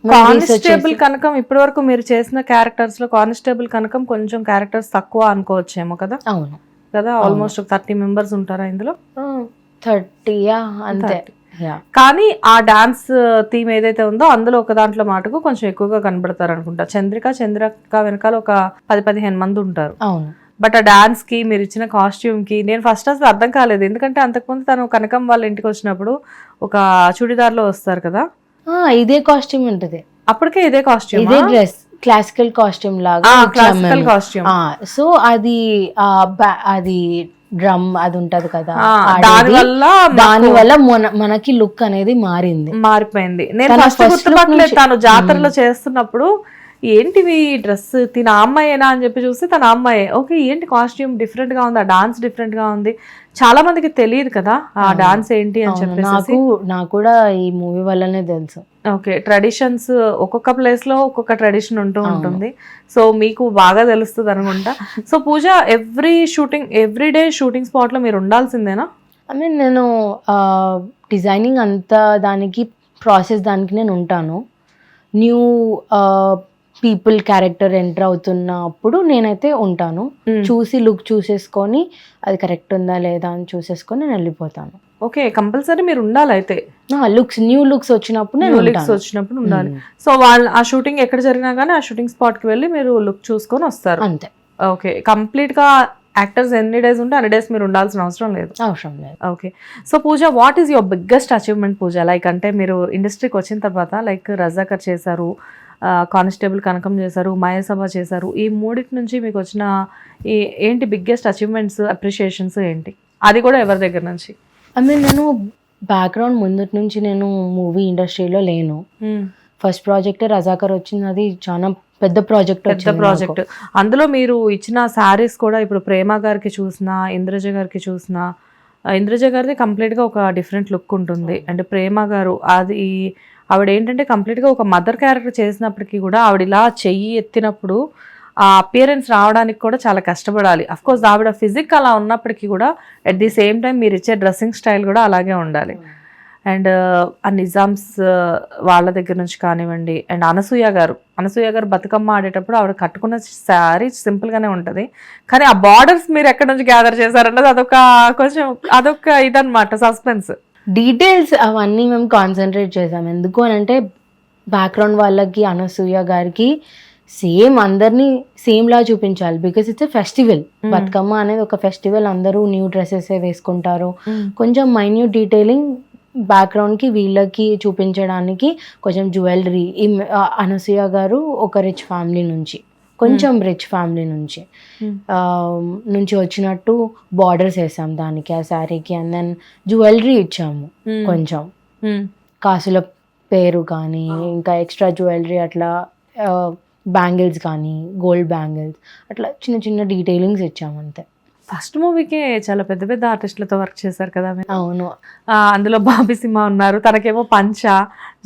కానిస్టేబుల్ కనకం ఇప్పటి వరకు మీరు చేసిన క్యారెక్టర్స్ లో కానిస్టేబుల్ కనకం కొంచెం క్యారెక్టర్స్ తక్కువ అనుకోవచ్చేమో కదా. అవును కదా, ఆల్మోస్ట్ 30 మెంబర్స్ ఉంటారా ఇందులో? 30 అంతే. కానీ ఆ డాన్స్ థీమ్ ఏదైతే ఉందో అందులో ఒక దాంట్లో మాటకు కొంచెం ఎక్కువగా కనబడతారు అనుకుంటా. చంద్రిక వెనకాల ఒక 10-15 మంది ఉంటారు. అవును. బట్ ఆ డాన్స్ కి మీరు ఇచ్చిన కాస్ట్యూమ్ కి నేను ఫస్ట్ అసలు అర్థం కాలేదు. ఎందుకంటే అంతకుముందు తను కనకం వాళ్ళ ఇంటికి వచ్చినప్పుడు ఒక చుడిదార్ లో వస్తారు కదా, ఇదే కాస్ట్యూమ్ ఉంటది. అప్పటికే ఇదే కాస్ట్యూమ్, ఇదే డ్రెస్, క్లాసికల్ కాస్ట్యూమ్ లాగా. Classical costume. సో అది డ్రమ్ అది ఉంటది కదా, దాని వల్ల మనకి లుక్ అనేది మారిపోయింది. నేను ఫస్ట్ గుర్తుపట్టలేదు. తాను జాతరలో చేస్తున్నప్పుడు ఏంటివి డ్రెస్ తిన అమ్మాయేనా అని చెప్పి చూస్తే తన అమ్మాయే. ఓకే, ఏంటి కాస్ట్యూమ్ డిఫరెంట్ గా ఉంది, ఆ డాన్స్ డిఫరెంట్ గా ఉంది. చాలా మందికి తెలియదు కదా ఆ డాన్స్ ఏంటి అని చెప్పేసి. నాకు కూడా ఈ మూవీ వల్లనే తెలుసు. ఓకే, ట్రెడిషన్స్ ఒక్కొక్క ప్లేస్ లో ఒక్కొక్క ట్రెడిషన్ ఉంటుంది. సో మీకు బాగా తెలుస్తుంది అనుకుంటా. సో పూజ, ఎవ్రీ డే షూటింగ్ స్పాట్ లో మీరు ఉండాల్సిందేనా? ఐ మీన్ నేను డిజైనింగ్ అంతా దానికి ప్రాసెస్ దానికి నేను ఉంటాను. న్యూ పీపుల్ క్యారెక్టర్ ఎంటర్ అవుతున్నప్పుడు నేనైతే ఉంటాను. చూసి లుక్ చూసేసుకొని అది కరెక్ట్ ఉందా లేదా అని చూసేసుకొని నేను వెళ్ళిపోతాను. ఓకే, కంపల్సరీ మీరు ఉండాలి అయితే. న్యూ లుక్స్ వచ్చినప్పుడు ఉండాలి. సో వాళ్ళు ఆ షూటింగ్ ఎక్కడ జరిగినా కానీ ఆ షూటింగ్ స్పాట్ కి వెళ్ళి మీరు లుక్ చూసుకొని వస్తారు అంతే. ఓకే, కంప్లీట్ గా యాక్టర్స్ ఎన్ని డేస్ ఉంటే అన్ని డేస్ మీరు ఉండాల్సిన అవసరం లేదు. Okay. So Pooja, what is your biggest achievement Pooja? Like అంటే మీరు ఇండస్ట్రీకి వచ్చిన తర్వాత లైక్ రజాకర్ చేశారు, కానిస్టేబుల్ కనకం చేశారు, మాయాసభ చేశారు. ఈ మూడింటి నుంచి మీకు వచ్చిన ఏంటి బిగ్గెస్ట్ అచీవ్మెంట్స్, అప్రిషియేషన్స్ ఏంటి? అది కూడా ఎవరి దగ్గర నుంచి? ఐ మీన్ నేను బ్యాక్గ్రౌండ్ ముందు నుంచి నేను మూవీ ఇండస్ట్రీలో లేను. ఫస్ట్ ప్రాజెక్ట్ రజాకర్ వచ్చింది, అది చాలా పెద్ద ప్రాజెక్ట్. అందులో మీరు ఇచ్చిన శారీస్ కూడా ఇప్పుడు ప్రేమ గారికి చూసినా, ఇంద్రజ గారికి చూసినా, ఇంద్రజ గారిది కంప్లీట్గా ఒక డిఫరెంట్ లుక్ ఉంటుంది. అండ్ ప్రేమ గారు అది ఆవిడ ఏంటంటే కంప్లీట్గా ఒక మదర్ క్యారెక్టర్ చేసినప్పటికీ కూడా ఆవిడ ఇలా చెయ్యి ఎత్తినప్పుడు ఆ అపియరెన్స్ రావడానికి కూడా చాలా కష్టపడాలి. అఫ్కోర్స్ ఆవిడ ఫిజిక్ అలా ఉన్నప్పటికీ కూడా అట్ ది సేమ్ టైం మీరు ఇచ్చే డ్రెస్సింగ్ స్టైల్ కూడా అలాగే ఉండాలి. అండ్ ఆ నిజామ్స్ వాళ్ళ దగ్గర నుంచి కానివ్వండి, అండ్ అనసూయ గారు బతుకమ్మ ఆడేటప్పుడు ఆవిడ కట్టుకున్న శారీ సింపుల్గానే ఉంటుంది, కానీ ఆ బార్డర్స్ మీరు ఎక్కడి నుంచి గ్యాదర్ చేశారన్నది అదొక ఇదన్నమాట సస్పెన్స్. డీటెయిల్స్ అవన్నీ మేము కాన్సన్ట్రేట్ చేసాం. ఎందుకు అని అంటే బ్యాక్గ్రౌండ్ వాళ్ళకి అనసూయ గారికి సేమ్ అందరినీ సేమ్ లా చూపించాలి. Because it's a festival. Bathukamma అనేది ఒక ఫెస్టివల్, అందరూ న్యూ డ్రెస్సెస్ వేసుకుంటారు. కొంచెం మైన్యూట్ డీటెయిలింగ్ బ్యాక్గ్రౌండ్కి వీళ్ళకి చూపించడానికి కొంచెం జ్యువెలరీ. అనసూయ గారు ఒక రిచ్ ఫ్యామిలీ నుంచి, కొంచెం రిచ్ ఫ్యామిలీ నుంచి వచ్చినట్టు బార్డర్స్ వేసాం దానికి, ఆ శారీకి. అండ్ దెన్ జ్యువెలరీ ఇచ్చాము, కొంచెం కాసుల పేరు కానీ ఇంకా ఎక్స్ట్రా జ్యువెలరీ, అట్లా బ్యాంగిల్స్ కానీ గోల్డ్ బ్యాంగిల్స్, అట్లా చిన్న చిన్న డీటెయిలింగ్స్ ఇచ్చాము అంతే. ఫస్ట్ మూవీకే చాలా పెద్ద పెద్ద ఆర్టిస్టులతో వర్క్ చేశారు కదా మీరు. అవును. అందులో బాబీ సింహ ఉన్నారు, తనకేమో పంచ.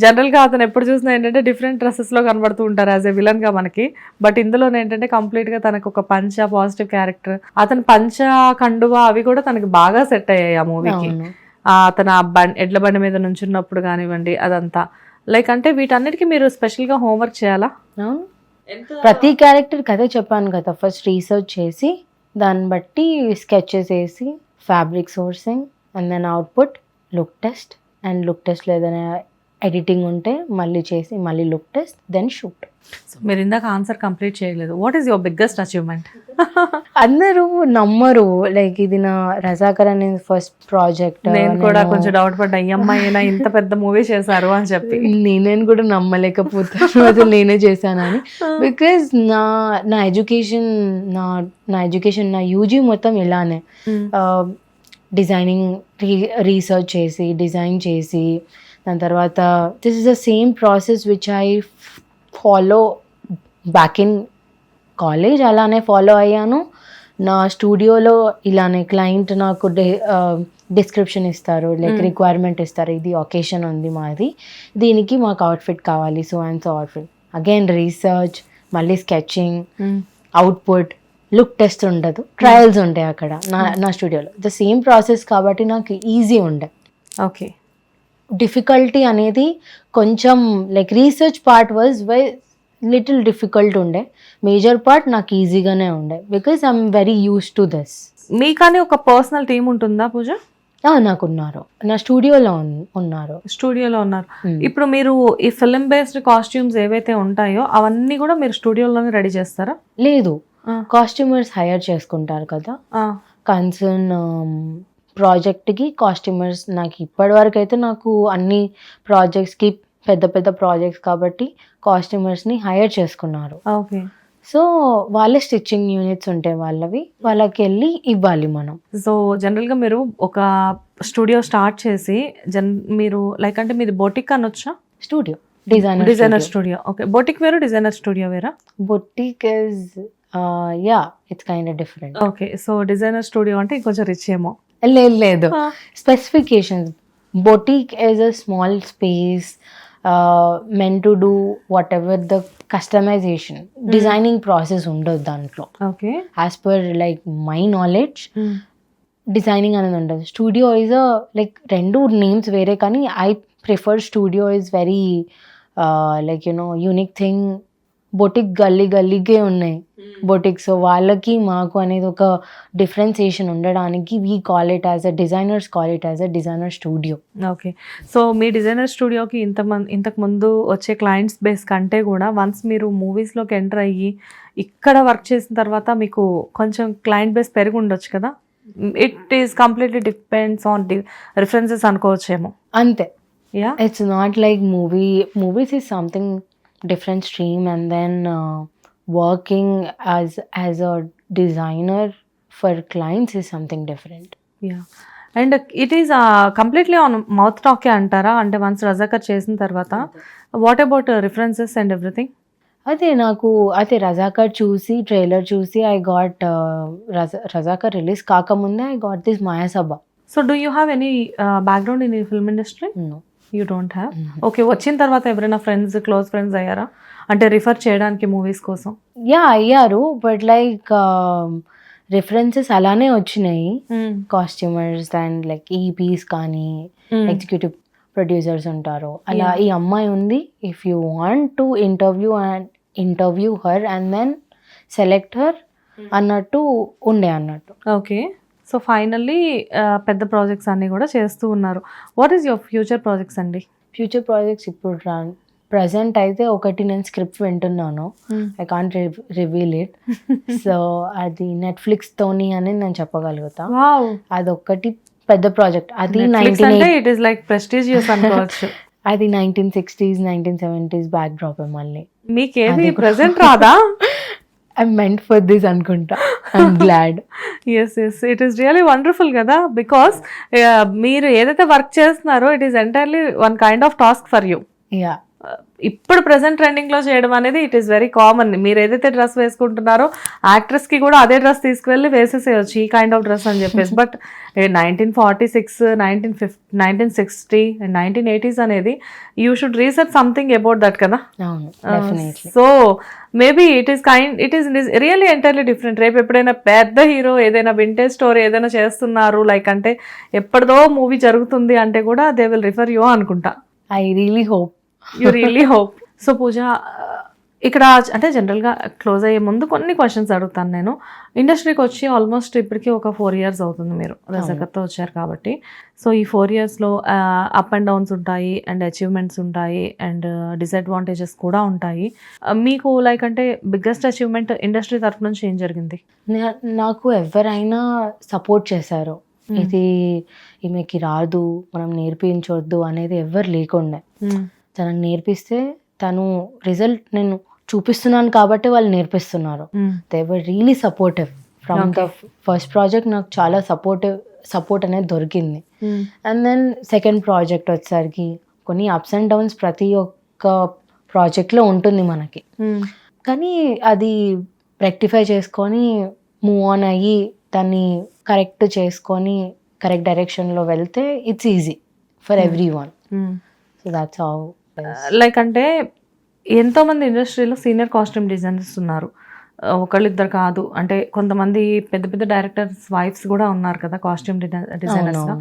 జనరల్గా అతను ఎప్పుడు చూసినా ఏంటంటే డిఫరెంట్ డ్రెస్సెస్లో కనబడుతూ ఉంటారు యాజ్ ఎ విలన్గా మనకి. బట్ ఇందులో ఏంటంటే కంప్లీట్గా తనకు ఒక పంచ పాజిటివ్ క్యారెక్టర్, అతను పంచ కండువా అవి కూడా తనకి బాగా సెట్ అయ్యాయి ఆ మూవీకి. అతను ఎడ్ల బండి మీద నుంచున్నప్పుడు కానివ్వండి అదంతా లైక్ అంటే వీటన్నిటికీ మీరు స్పెషల్గా హోంవర్క్ చేయాలా? ప్రతి క్యారెక్టర్ కథ చెప్పాను కదా, ఫస్ట్ రీసెర్చ్ చేసి దాన్ని బట్టి స్కెచెస్ వేసి fabric sourcing and then output, look test, and look టెస్ట్లో ఏదైనా ఎడిటింగ్ ఉంటే మళ్ళీ చేసి మళ్ళీ look test, then shoot. So మీరు ఇందాక ఆన్సర్ కంప్లీట్ చేయలేదు. What is your biggest achievement? అందరూ నమ్మరు, లైక్ ఇది నా రజాకర్ అనే ఫస్ట్ ప్రాజెక్ట్. నేను కూడా కొంచెం డౌట్ పడ్డా, ఈ అమ్మాయి ఇంత పెద్ద మూవీ చేశారు అని చెప్పి. నేను కూడా నమ్మలేకపోతాను అసలు నేనే చేశానని. బికాజ్ నా ఎడ్యుకేషన్ నా యూజీ మొత్తం ఇలానే డిజైనింగ్ రీసెర్చ్ చేసి డిజైన్ చేసి, దాని తర్వాత this is the same process which I follow back in college, అలానే ఫాలో అయ్యాను. నా స్టూడియోలో ఇలానే క్లయింట్ నాకు డిస్క్రిప్షన్ ఇస్తారు, లైక్ రిక్వైర్మెంట్ ఇస్తారు, ఇది ఒకేషన్ ఉంది మాది, దీనికి మాకు అవుట్ఫిట్ కావాలి, so and so outfit. Again research, మళ్ళీ స్కెచింగ్, అవుట్పుట్, లుక్ టెస్ట్ ఉండదు, ట్రయల్స్ ఉంటాయి అక్కడ నా స్టూడియోలో. ద సేమ్ ప్రాసెస్ కాబట్టి నాకు ఈజీ ఉండే. ఓకే. డిఫికల్టీ అనేది కొంచెం like research part was little difficult ఉండే, మేజర్ పార్ట్ నాకు ఈజీగానే ఉండే because I'm very use to this. మీకని ఒక పర్సనల్ టీమ్ ఉంటుందా పూజ? నాకు ఉన్నారు, నా స్టూడియోలో ఉన్నారు. ఇప్పుడు మీరు ఈ ఫిల్మ్ బేస్డ్ కాస్ట్యూమ్స్ ఏవైతే ఉంటాయో అవన్నీ కూడా మీరు స్టూడియోలోనే రెడీ చేస్తారా? లేదు, కాస్ట్యూమర్స్ హైర్ చేసుకుంటారు కదా. కన్సర్న్ ప్రాజెక్ట్కి కాస్ట్యూమర్స్ నాకు ఇప్పటి వరకు అయితే నాకు అన్ని ప్రాజెక్ట్స్కి పెద్ద పెద్ద ప్రాజెక్ట్స్ కాబట్టి కాస్ట్యూమర్స్ని హైర్ చేసుకున్నారు. ఓకే. సో వాళ్ళే స్టిచ్చింగ్ యూనిట్స్ ఉంటాయి వాళ్ళకి వెళ్ళి ఇవ్వాలి మనం. సో జనరల్గా మీరు ఒక స్టూడియో స్టార్ట్ చేసి మీరు లైక్ అంటే మీది బొటిక్ అనొచ్చా? Studio designer studio. Okay. Boutique వేరు, డిజైనర్ స్టూడియో వేరా? Boutique is it's kind of different. Okay. So designer studio అంటే ఇంకొంచెం రిచ్ ఏమో? లేదు, specifications. Boutique is a small space meant to do whatever the customization, designing process ఉండదు దాంట్లో. Okay. As per like my knowledge designing అనేది ఉండదు. Studio is like రెండు names వేరే, కానీ I prefer studio is very like unique thing. Boutique గల్లీకే ఉన్నాయి boutique. So వాళ్ళకి మాకు అనేది ఒక డిఫరెన్సియేషన్ ఉండడానికి we call it as a designers call it as a designer studio. Okay. So మీ డిజైనర్ స్టూడియోకి ఇంతకు ముందు వచ్చే క్లయింట్స్ బేస్ కంటే కూడా వన్స్ మీరు మూవీస్లోకి ఎంటర్ అయ్యి ఇక్కడ వర్క్ చేసిన తర్వాత మీకు కొంచెం క్లయింట్ బేస్ పెరిగి ఉండొచ్చు కదా? It is completely depends on references అనుకోవచ్చేమో. అంతే. Yeah, it's not like movies is something different stream, and then working as a designer for clients is something different. Yeah, and it is completely on mouth talk అంటారా? అంటే once Razakar చేసిన తర్వాత what about references and everything? అదే రజాకర్ చూసి trailer చూసి I got Razakar release కాకముందే I got this Mayasabha. So do you have any background in film industry? No. You don't have? Okay, వచ్చిన తర్వాత ఎవరైనా ఫ్రెండ్స్, క్లోజ్ ఫ్రెండ్స్ అయ్యారా అంటే రిఫర్ చేయడానికి మూవీస్ కోసం? యా అయ్యారు, బట్ లైక్ రిఫరెన్సెస్ అలానే వచ్చినాయి. కాస్ట్యూమర్స్ అండ్ లైక్ ఈపీస్ కానీ ఎగ్జిక్యూటివ్ ప్రొడ్యూసర్స్ ఉంటారు, అలా ఈ అమ్మాయి ఉంది, if you want to interview her and then select her అన్నట్టు ఉండే అన్నట్టు. ఓకే, సో ఫైనల్లీ పెద్ద ప్రాజెక్ట్స్ అన్నీ కూడా చేస్తూ ఉన్నారు. What is your future projects అండి? ఫ్యూచర్ ప్రాజెక్ట్స్ ఇప్పుడు ప్రజెంట్ అయితే ఒకటి నేను స్క్రిప్ట్ వింటున్నాను, I can't reveal it. So అది నెట్ఫ్లిక్స్ తోని అని నేను చెప్పగలుగుతా. అదొక్కటి పెద్ద ప్రాజెక్ట్. అది ఇట్ ఈస్ లైక్ ప్రెస్టీజియస్ అనుకోవచ్చు. అది 1960s 1970s బ్యాక్ డ్రాప్ మళ్ళీ. మీకేది ప్రెసెంట్ రాదా? ఐ మెంట్ ఫర్ దిస్ అనుకుంటా. I'm glad. Yes, it is really wonderful కదా, బికాస్ మీరు ఏదైతే వర్క్ చేస్తున్నారో it is entirely one kind of task for you. Yeah, ఇప్పుడు ప్రెసెంట్ ట్రెండింగ్ లో చేయడం అనేది ఇట్ ఈస్ వెరీ కామన్. మీరు ఏదైతే డ్రెస్ వేసుకుంటున్నారో యాక్ట్రెస్ కి కూడా అదే డ్రెస్ తీసుకువెళ్ళి వేసేసేయచ్చు, ఈ కైండ్ ఆఫ్ డ్రెస్ అని చెప్పేసి. బట్ 1946, 1960 అండ్ 1980s అనేది you should research something about that కదా. So maybe it is really entirely different. రేపు ఎప్పుడైనా పెద్ద హీరో ఏదైనా వింటేజ్ స్టోరీ ఏదైనా చేస్తున్నారు, లైక్ అంటే ఎప్పటిదో మూవీ జరుగుతుంది అంటే కూడా దే విల్ రిఫర్ యూ అనుకుంటా. I really hope. You really hope. So Pooja, ఇక్కడ అంటే జనరల్గా క్లోజ్ అయ్యే ముందు కొన్ని క్వశ్చన్స్ అడుగుతాను నేను. ఇండస్ట్రీకి వచ్చి ఆల్మోస్ట్ ఇప్పటికీ ఒక 4 years అవుతుంది మీరు రజాకర్తో వచ్చారు కాబట్టి. సో ఈ 4 yearsలో అప్ అండ్ డౌన్స్ ఉంటాయి, అండ్ అచీవ్మెంట్స్ ఉంటాయి, అండ్ డిసడ్వాంటేజెస్ కూడా ఉంటాయి. మీకు లైక్ అంటే బిగ్గెస్ట్ అచీవ్మెంట్ ఇండస్ట్రీ తరఫు నుంచి ఏం జరిగింది? నాకు ఎవరైనా సపోర్ట్ చేశారు, ఇది ఈమెకి రాదు మనం నేర్పించొద్దు అనేది ఎవరు లేకుండే. తనకు నేర్పిస్తే తను రిజల్ట్ నేను చూపిస్తున్నాను కాబట్టి వాళ్ళు నేర్పిస్తున్నారు. They were really supportive from the first project. నాకు చాలా సపోర్ట్ అనేది దొరికింది. అండ్ దెన్ సెకండ్ ప్రాజెక్ట్ వచ్చేసరికి కొన్ని అప్స్ అండ్ డౌన్స్ ప్రతి ఒక్క ప్రాజెక్ట్లో ఉంటుంది మనకి, కానీ అది రెక్టిఫై చేసుకొని మూవ్ ఆన్ అయ్యి దాన్ని కరెక్ట్ చేసుకొని కరెక్ట్ డైరెక్షన్లో వెళ్తే it's easy for every one. So that's how. Like అంటే ఎంతోమంది ఇండస్ట్రీలో సీనియర్ కాస్ట్యూమ్ డిజైనర్స్ ఉన్నారు, ఒకళ్ళిద్దరు కాదు. అంటే కొంతమంది పెద్ద పెద్ద డైరెక్టర్స్ వైఫ్స్ కూడా ఉన్నారు కదా కాస్ట్యూమ్ డిజైనర్స్గా.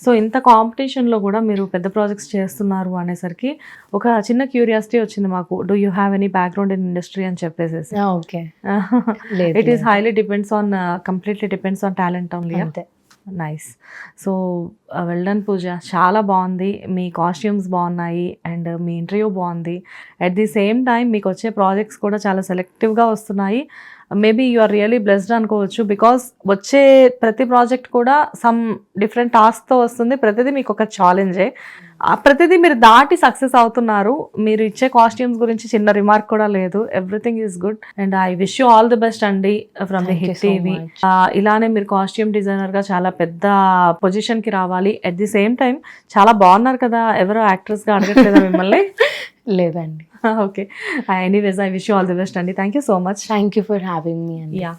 సో ఇంత కాంపిటీషన్లో కూడా మీరు పెద్ద ప్రాజెక్ట్స్ చేస్తున్నారు అనేసరికి ఒక చిన్న క్యూరియాసిటీ వచ్చింది మాకు. Do you have any background in industry అని చెప్పేసి. Okay, it is highly depends on completely depends on talent only. Nice. So well done Pooja, చాలా బాగుంది, మీ కాస్ట్యూమ్స్ బాగున్నాయి అండ్ మీ ఇంటర్వ్యూ బాగుంది. అట్ ది సేమ్ టైం మీకు వచ్చే ప్రాజెక్ట్స్ కూడా చాలా సెలెక్టివ్గా వస్తున్నాయి. Maybe you are really blessed అనుకోవచ్చు, బికాస్ వచ్చే ప్రతి ప్రాజెక్ట్ కూడా సమ్ డిఫరెంట్ టాస్క్తో వస్తుంది. ప్రతిదీ మీకు ఒక ఛాలెంజే, ప్రతిదీ మీరు దాటి సక్సెస్ అవుతున్నారు. మీరు ఇచ్చే కాస్ట్యూమ్స్ గురించి చిన్న రిమార్క్ కూడా లేదు. Everything is good and I wish you all the best అండి ఫ్రమ్ ది హిట్ టీవీ. ఇలానే మీరు కాస్ట్యూమ్ డిజైనర్గా చాలా పెద్ద పొజిషన్కి రావాలి. అట్ ది సేమ్ టైం చాలా బాగున్నారు కదా, ఎవరో యాక్ట్రెస్గా అడగట్లేదా మిమ్మల్ని? లేదండి. Okay, anyways I wish you all the best అండి. Thank you so much. Thank you for having me అండి. యా,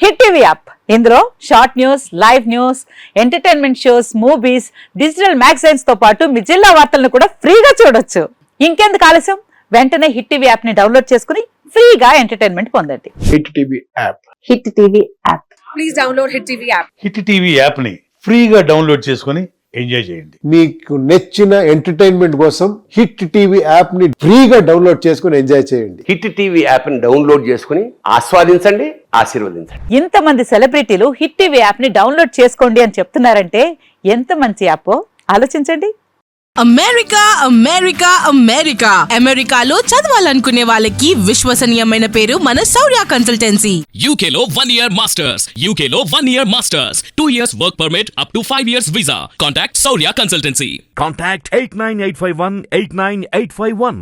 హిట్ టీవీ యాప్, ఇందులో short news, live news, entertainment shows, movies, digital magazines తో పాటు మీ జిల్లా వార్తలను కూడా ఫ్రీగా చూడొచ్చు. ఇంకెందుకు ఆలస్యం, వెంటనే హిట్ టీవీ యాప్ ని డౌన్లోడ్ చేసుకుని ఫ్రీగా ఎంటర్టైన్మెంట్ పొందండి. Hit TV app. Hit TV app. Please download hit TV app. Hit TV app ని ఫ్రీగా డౌన్లోడ్ చేసుకుని ఎంజాయ్ చేయండి. మీకు నచ్చిన ఎంటర్టైన్మెంట్ కోసం హిట్ టీవీ యాప్ ని ఫ్రీగా డౌన్లోడ్ చేసుకుని ఎంజాయ్ చేయండి. హిట్ టీవీ యాప్ ని డౌన్లోడ్ చేసుకుని ఆస్వాదించండి, ఆశీర్వదించండి. ఇంతమంది సెలబ్రిటీలు హిట్ టీవీ యాప్ ని డౌన్లోడ్ చేసుకోండి అని చెప్తున్నారంటే ఎంత మంచి యాప్ ఆలోచించండి. అమెరికా అమెరికా అమెరికా అమెరికాలో చదవాలనుకునే వాళ్ళకి విశ్వసనీయమైన పేరు మన శౌర్య కన్సల్టెన్సీ. UK లో 1 year masters. UK లో 1 year masters. 2 years work permit up to 5 years visa. Contact Saurya Consultancy. Contact 89851 89851.